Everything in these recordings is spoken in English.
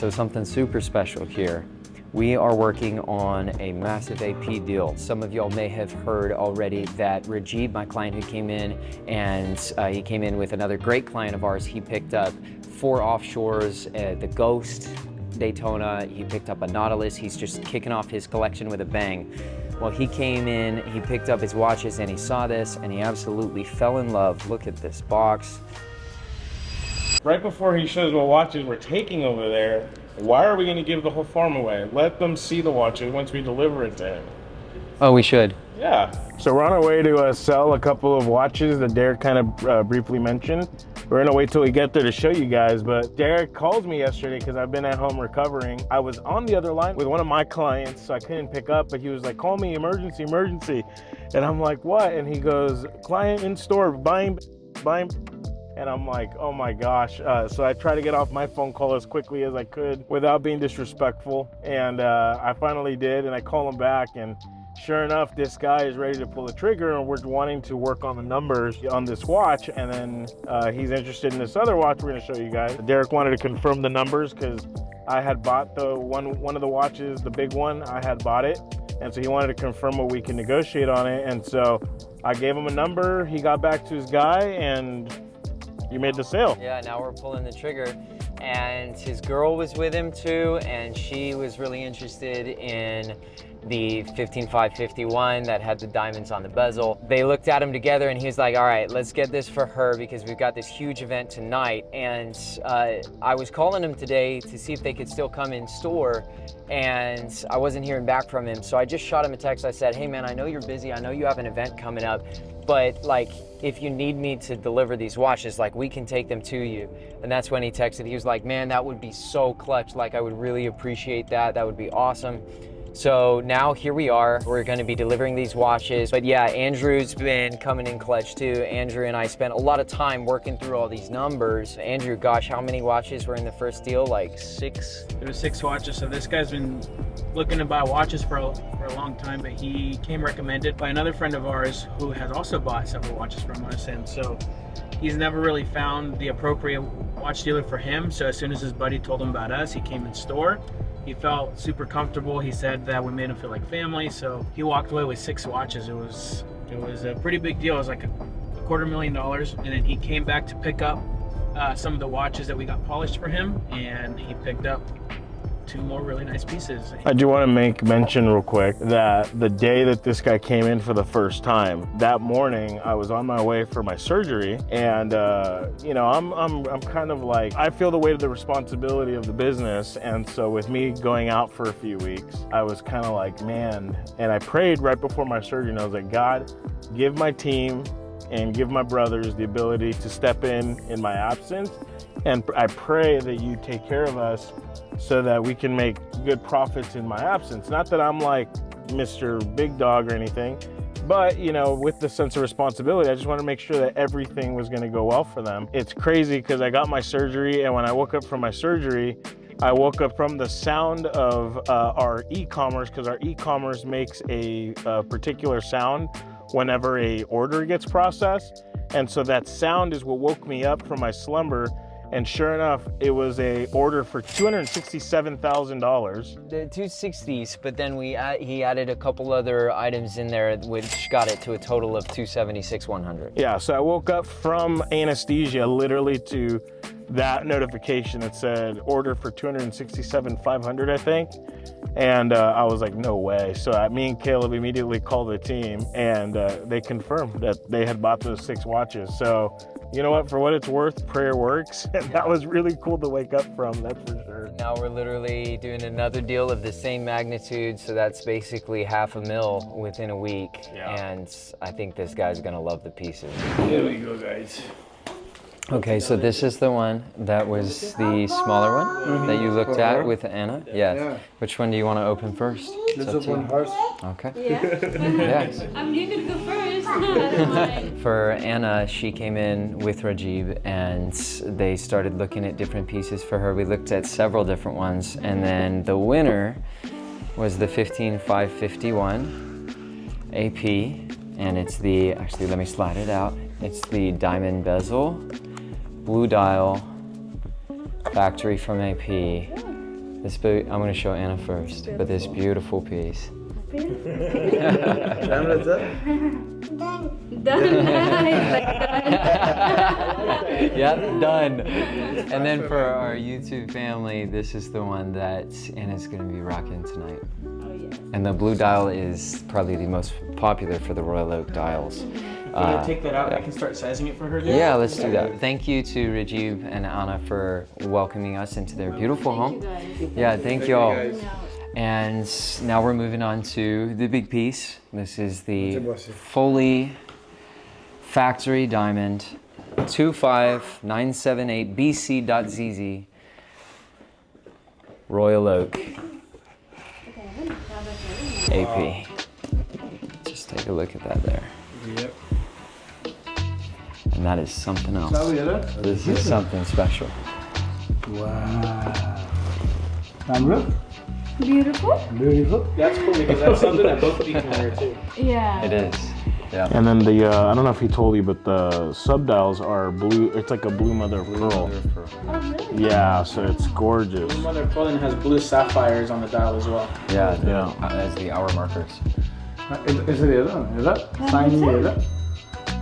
So something super special here. We are working on a massive AP deal. Some of y'all may have heard already that Rajib, my client who came in, and he came in with another great client of ours. He picked up 4 offshores, the Ghost, Daytona. He picked up a Nautilus. He's just kicking off his collection with a bang. Well, he came in, he picked up his watches, and he saw this, and he absolutely fell in love. Look at this box. Right before he shows what watches we're taking over there, why are we going to give the whole farm away? Let them see the watches once we deliver it to him. Oh, we should. Yeah. So we're on our way to sell a couple of watches that Derek kind of briefly mentioned. We're gonna wait till we get there to show you guys, but Derek calls me yesterday because I've been at home recovering. I was on the other line with one of my clients, so I couldn't pick up, but he was like, call me, emergency, emergency. And I'm like, what? And he goes, client in store, buying. And I'm like, oh my gosh. So I tried to get off my phone call as quickly as I could without being disrespectful. And I finally did, and I call him back, and sure enough, this guy is ready to pull the trigger, and we're wanting to work on the numbers on this watch. And then he's interested in this other watch we're gonna show you guys. Derek wanted to confirm the numbers because I had bought the one of the watches, the big one, I had bought it. And so he wanted to confirm what we can negotiate on it. And so I gave him a number, he got back to his guy, and you made the sale. Yeah, now we're pulling the trigger. And his girl was with him too, and she was really interested in the 15551 that had the diamonds on the bezel. They looked at him together, and he was like, all right, let's get this for her because we've got this huge event tonight. And I was calling him today to see if they could still come in store, and I wasn't hearing back from him. So I just shot him a text. I said, hey man, I know you're busy. I know you have an event coming up, but like, if you need me to deliver these watches, like we can take them to you. And that's when he texted. He was like, man, that would be so clutch. Like I would really appreciate that. That would be awesome. So now here we are, we're gonna be delivering these watches. But yeah, Andrew's been coming in clutch too. Andrew and I spent a lot of time working through all these numbers. Andrew, gosh, how many watches were in the first deal? Like 6? There was 6 watches. So this guy's been looking to buy watches for a long time, but he came recommended by another friend of ours who has also bought several watches from us. And so he's never really found the appropriate watch dealer for him. So as soon as his buddy told him about us, he came in store. He felt super comfortable. He said that we made him feel like family. So he walked away with 6 watches. It was a pretty big deal. It was like a $250,000. And then he came back to pick up some of the watches that we got polished for him, and he picked up 2 more really nice pieces. I do want to make mention real quick that the day that this guy came in for the first time, that morning I was on my way for my surgery, and you know, I'm kind of like, I feel the weight of the responsibility of the business. And so with me going out for a few weeks, I was kind of like, man, and I prayed right before my surgery, and I was like, God, give my team and give my brothers the ability to step in my absence. And I pray that you take care of us so that we can make good profits in my absence. Not that I'm like Mr. Big Dog or anything, but you know, with the sense of responsibility, I just want to make sure that everything was going to go well for them. It's crazy because I got my surgery, and when I woke up from my surgery, I woke up from the sound of our e-commerce, because our e-commerce makes a particular sound whenever a order gets processed. And so that sound is what woke me up from my slumber. And sure enough, it was a order for $267,000. The 260s, but then he added a couple other items in there, which got it to a total of 276,100. Yeah, so I woke up from anesthesia literally to that notification that said order for $267,500, I think. And I was like, no way. So me and Caleb immediately called the team, and they confirmed that they had bought those 6 watches. So you know what, for what it's worth, prayer works. And that was really cool to wake up from, that's for sure. Now we're literally doing another deal of the same magnitude, so that's basically $500,000 within a week. Yeah. And I think this guy's gonna love the pieces. Here we go, guys. Okay, so this is the one that was the smaller one that you looked at with Anna? Yes. Yeah. Which one do you want to open first? Let's open first. Okay. Yeah? Yes. I'm going to go first. For Anna, she came in with Rajib, and they started looking at different pieces for her. We looked at several different ones, and then the winner was the 15551 AP, and it's the, actually let me slide it out. It's the diamond bezel, blue dial, factory from AP, I'm gonna show Anna first, but this beautiful piece. Yep, done. And then for our YouTube family, this is the one that Anna's gonna be rocking tonight. Oh, yes. And the blue dial is probably the most popular for the Royal Oak dials. Can you take that out? I can start sizing it for her. Yeah, let's do that. Thank you to Rajiv and Anna for welcoming us into their beautiful home. Yeah, thank you all. And now we're moving on to the big piece. This is the fully factory diamond 25978 BC.ZZ Royal Oak AP. Just take a look at that there. Yep. And that is something else. This is something special. Wow. Camera? Beautiful? Beautiful. That's cool because that's something that both of you can wear too. Yeah. It is. Yeah. And then the, I don't know if he told you, but the subdials are blue. It's like a blue mother of pearl. Oh, really? Yeah, so it's gorgeous. Mother of Pearl has blue sapphires on the dial as well. Yeah, Yeah. as the hour markers. Is it Sign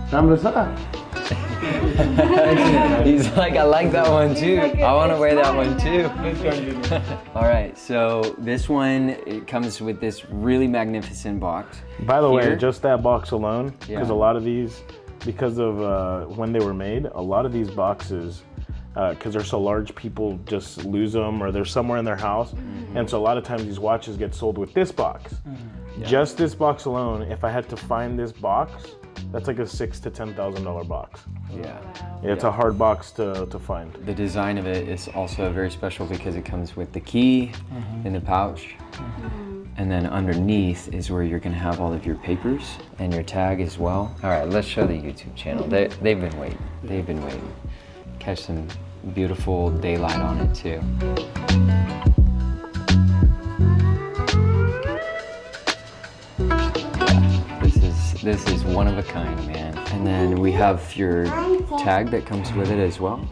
Camera, sir? He's like, I like that one too. I want to wear that one too. All right, so this one, it comes with this really magnificent box. By the way, Here. just that box alone, because Yeah. a lot of these, because of when they were made, a lot of these boxes, because they're so large, people just lose them or they're somewhere in their house. And so a lot of times these watches get sold with this box. Just this box alone, if I had to find this box, that's like a $6,000 to $10,000 box. Yeah. It's a hard box to find. The design of it is also very special because it comes with the key in the pouch. And then underneath is where you're gonna have all of your papers and your tag as well. All right, let's show the YouTube channel. They've been waiting. They've been waiting. Catch some beautiful daylight on it too. This is one of a kind, man. And then we have your tag that comes with it as well.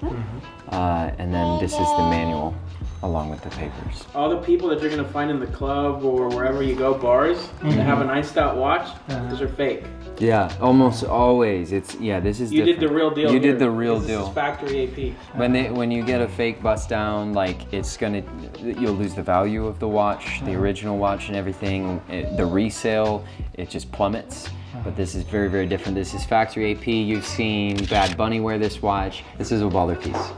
And then this is the manual along with the papers. All the people that you're gonna find in the club or wherever you go, bars, that have a nice out watch, those are fake. Yeah, almost always. It's this is You different. did the real deal. You here, did the real because deal. This is factory AP. When you get a fake bust down, like you'll lose the value of the watch, the original watch and everything. The resale, it just plummets. But this is very, very different. This is factory AP. You've seen Bad Bunny wear this watch. This is a baller piece.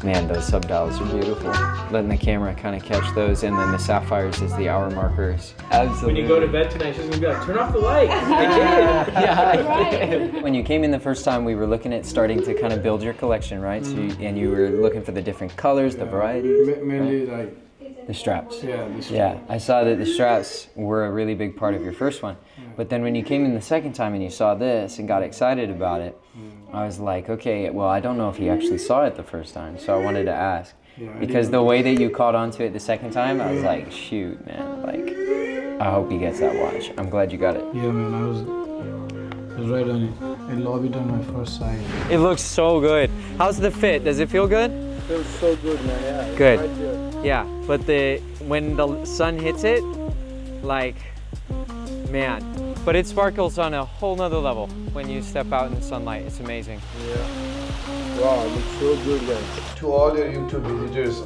Man, those subdials are beautiful. Letting the camera kind of catch those, and then the sapphires is the hour markers. Absolutely. When you go to bed tonight, she's gonna be like, turn off the light. I did. Yeah, I did. When you came in the first time, we were looking at starting to kind of build your collection, right? So you were looking for the different colors, the varieties. Mainly like, The straps. yeah. I saw that the straps were a really big part of your first one. But then when you came in the second time and you saw this and got excited about it, I was like, okay, well, I don't know if he actually saw it the first time, so I wanted to ask. Because the way that you caught onto it the second time, I was like, shoot, man, like, I hope he gets that watch. I'm glad you got it. Yeah, man, I was right on it. I love it on my first sight. It looks so good. How's the fit? Does it feel good? It feels so good, man. Yeah. Good. Right there. Yeah, but when the sun hits it, like, man. But it sparkles on a whole nother level when you step out in the sunlight. It's amazing. Yeah. Wow, it looks so good, guys. To all your YouTube visitors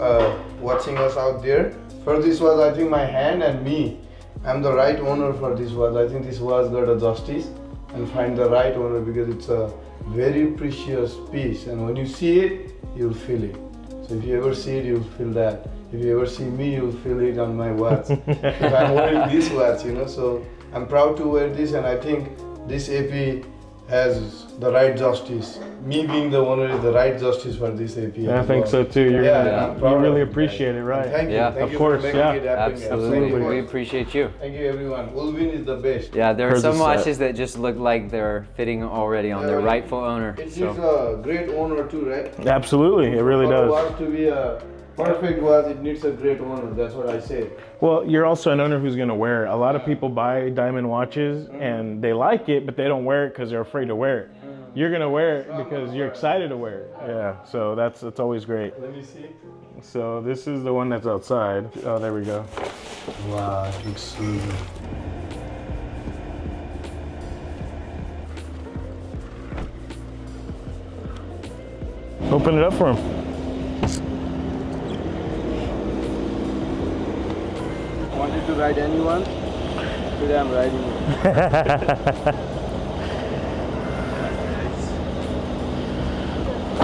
watching us out there, for this watch, I think my hand and me, I'm the right owner for this watch. I think this watch got a justice and find the right owner because it's a very precious piece, and when you see it, you'll feel it. So if you ever see it, you'll feel that. If you ever see me, you'll feel it on my watch. If I'm wearing this watch, so I'm proud to wear this, and I think this AP has the right justice. Me being the owner is the right justice for this AP. I think so too. I'm You proud really of appreciate it, And right? thank you. Yeah, Thank of you course, for making yeah. it happen. Absolutely. Thank you. We appreciate you. Thank you, everyone. Ulvin is the best. Yeah, there are Here's some the set. watches that just look like they're fitting already on their rightful owner. It needs So a great owner too, right? Absolutely, it really For a does. watch to be a perfect watch, it needs a great owner. That's what I say. Well, you're also an owner who's going to wear it. A lot of people buy diamond watches and they like it, but they don't wear it because they're afraid to wear it. you're gonna wear it because you're excited to wear it. Yeah, so that's always great. Let me see. So this is the one that's outside. Oh, there we go. Wow, it looks so good. Open it up for him. Wanted to ride anyone? Today I'm riding you.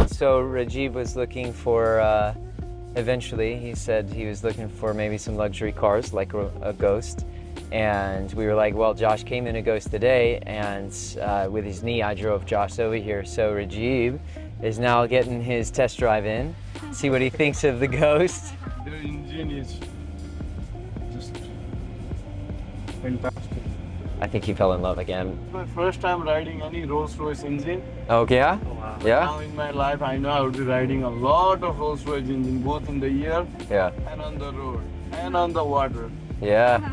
So Rajib was looking for, eventually he said he was looking for maybe some luxury cars like a Ghost. And we were like, well, Josh came in a Ghost today, and with his knee, I drove Josh over here. So Rajib is now getting his test drive in, see what he thinks of the Ghost. The engine is just fantastic. I think he fell in love again. My first time riding any Rolls Royce engine. Oh, yeah? Yeah? Now in my life, I know I would be riding a lot of Rolls Royce engine, both in the air Yeah. and on the road and on the water. Yeah.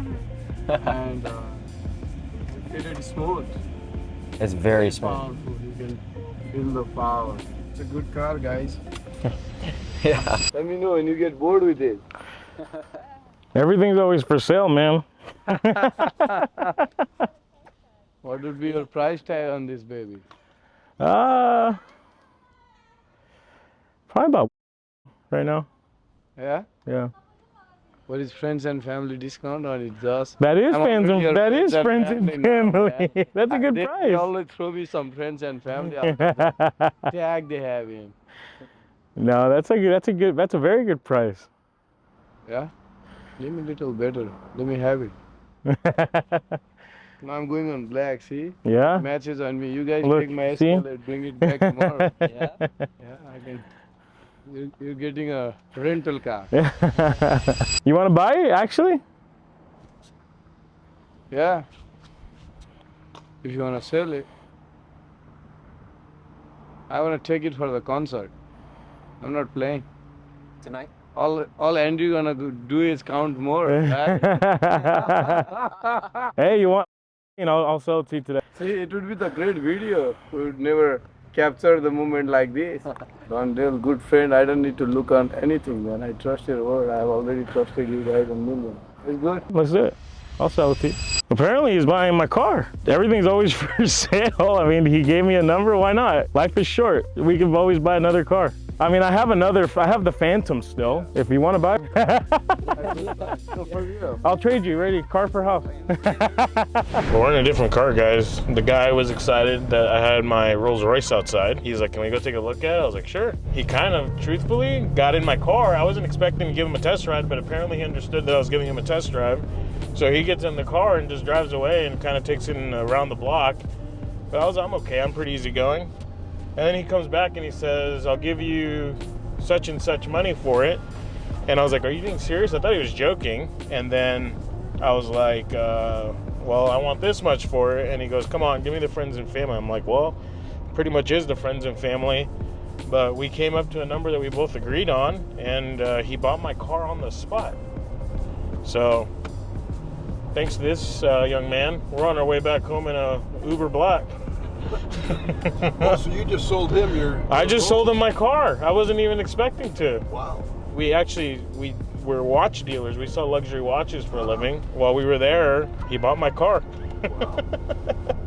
And it's pretty smooth. It's very smooth. Powerful. You can feel the power. It's a good car, guys. Yeah. Let me know when you get bored with it. Everything's always for sale, man. What would be your price tag on this baby? Probably about right now. Yeah? Yeah. What is friends and family discount on it? Just That is I'm friends already and your that is friends and family now, family. man. That's a good They price. always throw me some friends and family after the tag they have in. No, that's a very good price. Yeah? Give me a little better. Let me have it. Now I'm going on black, see? Yeah. Matches on me. You guys Look, take my see? Escalade, bring it back tomorrow. Yeah. Yeah, I can. You're getting a rental car. You want to buy it, actually? Yeah. If you want to sell it. I want to take it for the concert. I'm not playing. Tonight? All Andrew gonna do is count more. Right? Hey, you want? I'll sell it to you today. See, it would be the great video. We would never capture the moment like this. Don Dale, good friend. I don't need to look on anything, man. I trust your word. I've already trusted you guys a million. It's good. Let's do it. I'll sell it to you. Apparently, he's buying my car. Everything's always for sale. I mean, he gave me a number. Why not? Life is short. We can always buy another car. I mean, I have the Phantom still. If you want to buy, So for real. I'll trade you. Ready? Car for house. We're in a different car, guys. The guy was excited that I had my Rolls Royce outside. He's like, can we go take a look at it? I was like, sure. He kind of, truthfully, got in my car. I wasn't expecting to give him a test ride, but apparently he understood that I was giving him a test drive. So he gets in the car and just drives away and kind of takes it around the block. But I'm okay. I'm pretty easygoing. And then he comes back and he says, I'll give you such and such money for it. And I was like, are you being serious? I thought he was joking. And then I was like, well, I want this much for it. And he goes, come on, give me the friends and family. I'm like, well, pretty much is the friends and family. But we came up to a number that we both agreed on. And he bought my car on the spot. So thanks to this young man, we're on our way back home in a Uber Black. Oh, so you just sold him your... I just sold him my car. I wasn't even expecting to. Wow. We're watch dealers. We sell luxury watches for a living. While we were there, he bought my car. Wow.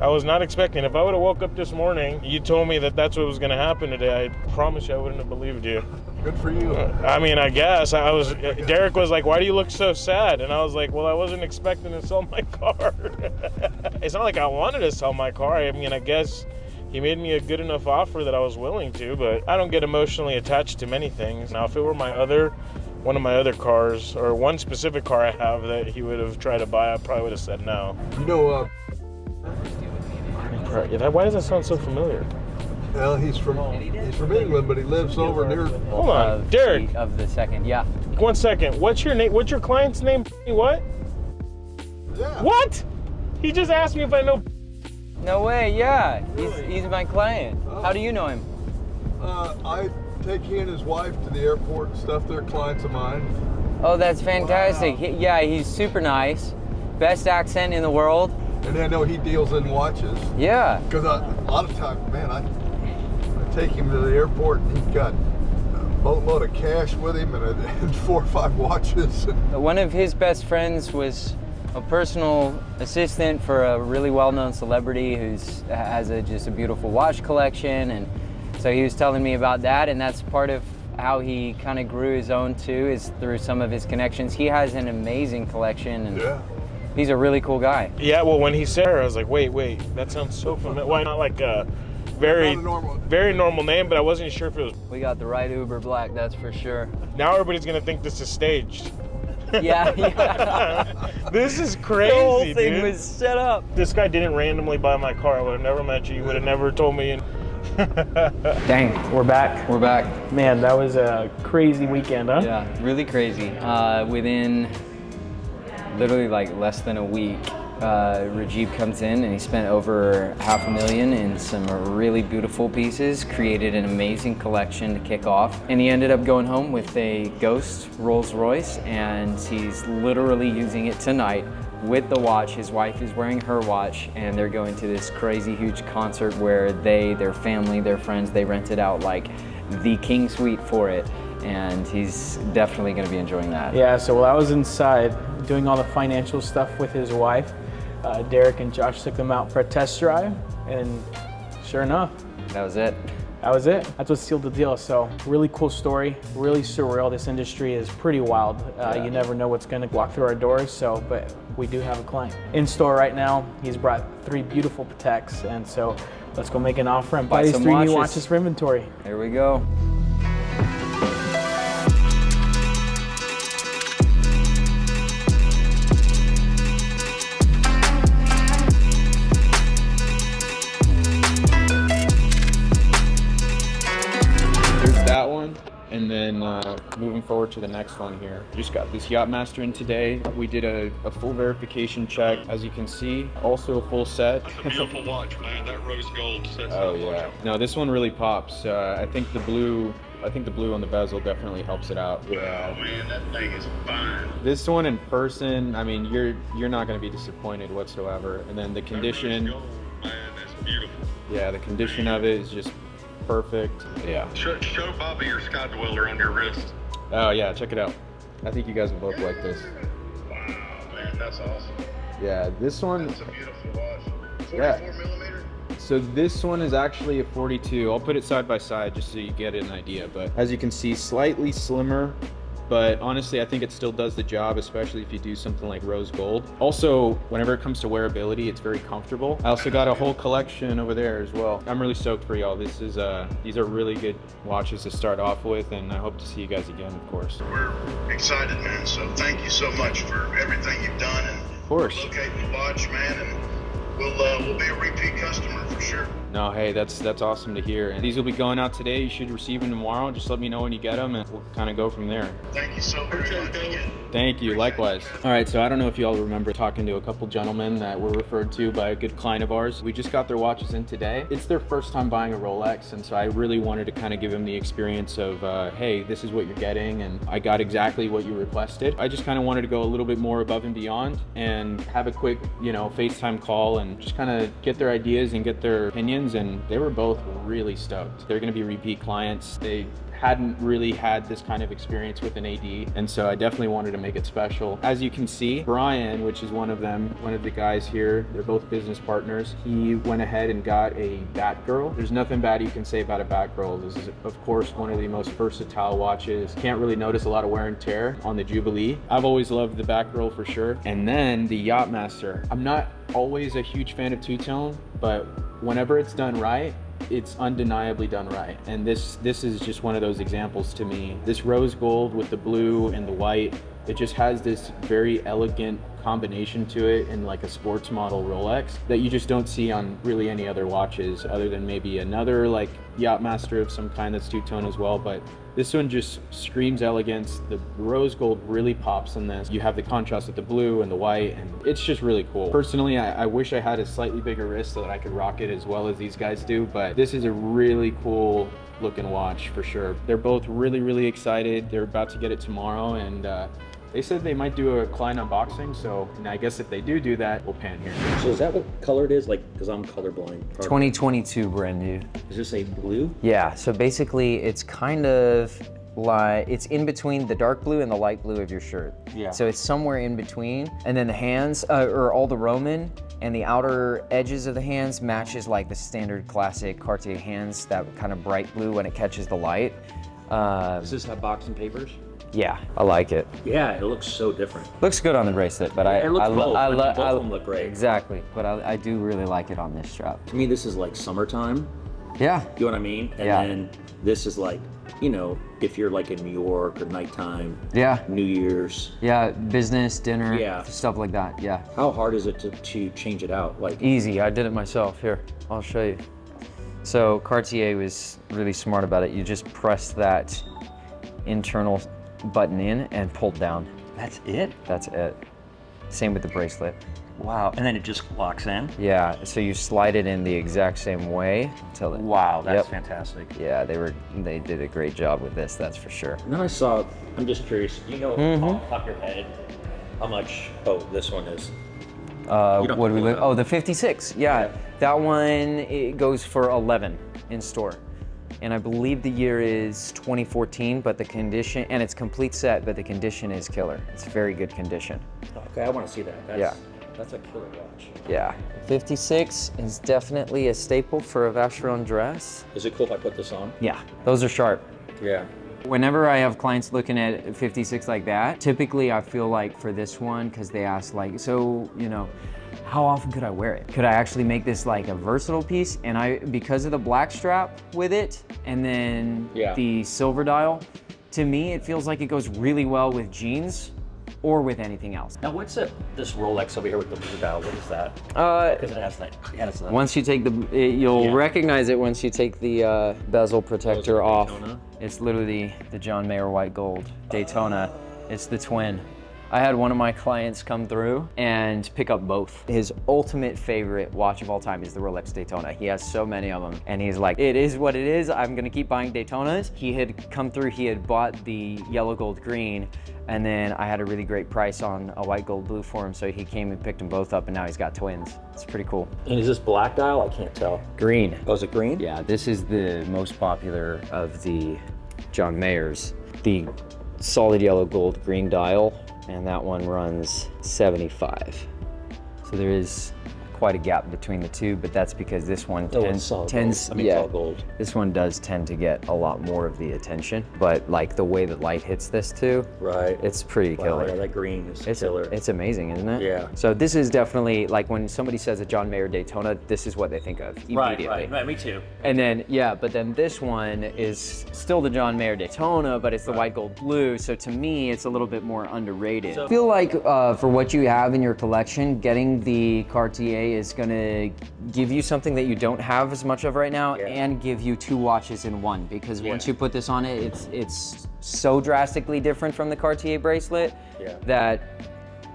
I was not expecting. If I would have woke up this morning, you told me that that's what was going to happen today, I promise you I wouldn't have believed you. Good for you. I mean, I guess. Derek was like, why do you look so sad? And I was like, well, I wasn't expecting to sell my car. It's not like I wanted to sell my car. I mean, I guess he made me a good enough offer that I was willing to, but I don't get emotionally attached to many things. Now, if it were one of my other cars, or one specific car I have that he would have tried to buy, I probably would have said no. You know, Why does that sound so familiar? well, he's from England, but he lives over near... Hold on, Derek. Of the second, yeah. 1 second. What's your name? What's your client's name? What? Yeah. What? He just asked me if I know. No way, yeah. He's my client. How do you know him? I take he and his wife to the airport and stuff. They're clients of mine. Oh, that's fantastic. Wow. He's super nice. Best accent in the world. And I know he deals in watches. Yeah. Because a lot of times, man, I take him to the airport and he's got a boatload of cash with him and 4 or 5 watches. One of his best friends was a personal assistant for a really well-known celebrity who's has just a beautiful watch collection, and so he was telling me about that, and that's part of how he kind of grew his own too, is through some of his connections. He has an amazing collection, and Yeah. he's a really cool guy. Yeah, well, when he said her, I was like, wait, that sounds so familiar. Why not like a very normal name, but I wasn't sure if it was. We got the right Uber Black, that's for sure. Now everybody's gonna think this is staged. Yeah. This is crazy, The whole thing dude. was set up. This guy didn't randomly buy my car. I would have never met you. You would have never told me. Dang, we're back. We're back. Man, that was a crazy weekend, huh? Yeah, really crazy. Within literally like less than a week, Rajiv comes in and he spent over $500,000 in some really beautiful pieces, created an amazing collection to kick off. And he ended up going home with a ghost Rolls Royce, and he's literally using it tonight with the watch. His wife is wearing her watch, and they're going to this crazy huge concert where their family, their friends, they rented out like the king suite for it. And he's definitely gonna be enjoying that. Yeah, so while I was inside doing all the financial stuff with his wife, Derek and Josh took them out for a test drive, and sure enough, That was it. that was it. That's what sealed the deal. So really cool story, really surreal. This industry is pretty wild. You never know what's gonna walk through our doors, so, but we do have a client. In store right now, he's brought 3 beautiful Pateks, and so let's go make an offer and buy these some 3 new watches. watches for inventory. Here we go. That one, and then moving forward to the next one here. Just got this Yachtmaster in today. We did a full verification check, as you can see. Also a full set. That's a beautiful watch, man. That rose gold sets Oh that watch yeah. up. No, this one really pops. I think the blue on the bezel definitely helps it out. Oh man, that thing is fine. This one in person, I mean, you're not going to be disappointed whatsoever. And then the That condition, rose gold, man, that's beautiful. yeah, the condition of it is just perfect. Yeah. Show Bobby your Sky Dweller on your wrist. Oh yeah, check it out. I think you guys will both like this. Wow, man, that's awesome. Yeah, this one. That's a beautiful watch. 44 Yeah. millimeter. So this one is actually a 42. I'll put it side by side just so you get an idea. But as you can see, slightly slimmer. But honestly, I think it still does the job, especially if you do something like rose gold. Also, whenever it comes to wearability, it's very comfortable. I also got a whole collection over there as well. I'm really stoked for y'all. These are really good watches to start off with, and I hope to see you guys again, of course. We're excited, man. So thank you so much for everything you've done, and Of course. locating the watch, man. And we'll be a repeat customer for sure. No, hey, that's awesome to hear. And these will be going out today. You should receive them tomorrow. Just let me know when you get them, and we'll kind of go from there. Thank you so very much again. Thank you, likewise. All right, so I don't know if you all remember talking to a couple gentlemen that were referred to by a good client of ours. We just got their watches in today. It's their first time buying a Rolex, and so I really wanted to kind of give them the experience of, hey, this is what you're getting, and I got exactly what you requested. I just kind of wanted to go a little bit more above and beyond and have a quick, FaceTime call and just kind of get their ideas and get their opinions, and they were both really stoked. They're going to be repeat clients. They hadn't really had this kind of experience with an AD, and so I definitely wanted to make it special. As you can see, Brian, which is one of the guys here, they're both business partners, he went ahead and got a Batgirl. There's nothing bad you can say about a Batgirl. This is, of course, one of the most versatile watches. Can't really notice a lot of wear and tear on the Jubilee. I've always loved the Batgirl for sure. And then the Yachtmaster. I'm not always a huge fan of two-tone, but whenever it's done right, it's undeniably done right. And this is just one of those examples to me. This rose gold with the blue and the white, it just has this very elegant combination to it in like a sports model Rolex that you just don't see on really any other watches, other than maybe another like Yachtmaster of some kind that's two-tone as well. But this one just screams elegance. The rose gold really pops in this. You have the contrast with the blue and the white, and it's just really cool. Personally, I wish I had a slightly bigger wrist so that I could rock it as well as these guys do, but this is a really cool looking watch for sure. They're both really, really excited. They're about to get it tomorrow, and They said they might do a Klein unboxing, so and I guess if they do that, we'll pan here. So is that what color it is? Like, because I'm colorblind. 2022 brand new. Is this a blue? Yeah, so basically it's kind of like, it's in between the dark blue and the light blue of your shirt. Yeah. So it's somewhere in between. And then the hands, or all the Roman, and the outer edges of the hands matches like the standard classic Cartier hands, that kind of bright blue when it catches the light. Does this have boxing papers? Yeah, I like it. Yeah, it looks so different. Looks good on the bracelet, but It looks both. Both of them look great. Exactly, but I do really like it on this strap. To me, this is like summertime. Yeah. You know what I mean? And Yeah. then this is like, you know, if you're like in New York or nighttime. Yeah. New Year's. Yeah, business, dinner, Yeah. stuff like that, yeah. How hard is it to change it out? Like, Easy, I did it myself. Here, I'll show you. So Cartier was really smart about it. You just press that internal button in and pull down. that's it? That's it. Same with the bracelet. Wow. And then it just locks in? Yeah, so you slide it in the exact same way until it. Wow, that's Yep. fantastic. Yeah, they did a great job with this, that's for sure. And then I saw, I'm just curious, you know, off the top of your head, how much, oh, this one is. You don't What do we pull it look? up. Oh, the 56. Yeah, that one it goes for 11 in store, and I believe the year is 2014. But the condition, and it's complete set, but the condition is killer. It's very good condition. Okay, I want to see that. That's, Yeah. That's a killer watch. Yeah, 56 is definitely a staple for a Vacheron dress. Is it cool if I put this on? Yeah, those are sharp. Yeah. Whenever I have clients looking at 56 like that, typically I feel like for this one, because they ask like, so, you know, how often could I wear it? Could I actually make this like a versatile piece? And because of the black strap with it, and then the silver dial, to me, it feels like it goes really well with jeans or with anything else. Now, what's this Rolex over here with the blue dial? What is that? Because it has that. Yeah, it's that. Once you take you'll recognize it once you take the bezel protector off. Daytona? It's literally the John Mayer white gold Daytona. It's the twin. I had one of my clients come through and pick up both. His ultimate favorite watch of all time is the Rolex Daytona. He has so many of them, and he's like, it is what it is. I'm gonna keep buying Daytonas. He had come through, he had bought the yellow gold green, and then I had a really great price on a white gold blue for him, so he came and picked them both up, and now he's got twins. It's pretty cool. And is this black dial? I can't tell. Green. Oh, is it green? Yeah, this is the most popular of the John Mayers. The solid yellow gold green dial, and that one runs 75. So there is quite a gap between the two, but that's because this one tends gold. This one does tend to get a lot more of the attention, but like the way that light hits this too, Right. it's pretty killer. Yeah, that green is killer. It's amazing, isn't it? Yeah. So this is definitely like when somebody says a John Mayer Daytona, this is what they think of immediately. Right, me too. And then, but then this one is still the John Mayer Daytona, but it's the white gold blue. So to me, it's a little bit more underrated. I feel like for what you have in your collection, getting the Cartier is gonna give you something that you don't have as much of right now, and give you two watches in one. Because once you put this on it, it's so drastically different from the Cartier bracelet that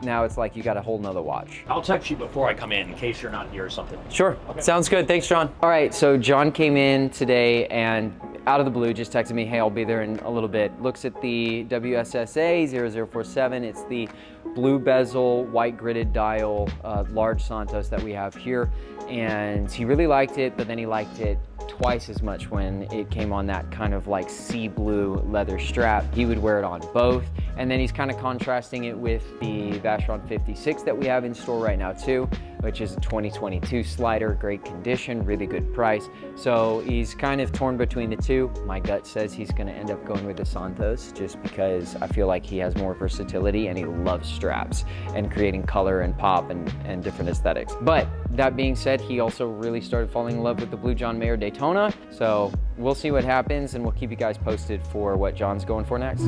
now it's like you got a whole nother watch. I'll text you before I come in case you're not here or something. Sure, sounds good. Thanks, John. All right, so John came in today and out of the blue just texted me, hey, I'll be there in a little bit. Looks at the WSSA 0047. It's the blue bezel, white gridded dial, large Santos that we have here. And he really liked it, but then he liked it twice as much when it came on that kind of like sea blue leather strap. He would wear it on both. And then he's kind of contrasting it with the Vacheron 56 that we have in store right now too, which is a 2022 slider, great condition, really good price. So he's kind of torn between the two. My gut says he's gonna end up going with the Santos just because I feel like he has more versatility and he loves straps and creating color and pop and different aesthetics. But that being said, he also really started falling in love with the blue John Mayer Daytona. So we'll see what happens and we'll keep you guys posted for what John's going for next.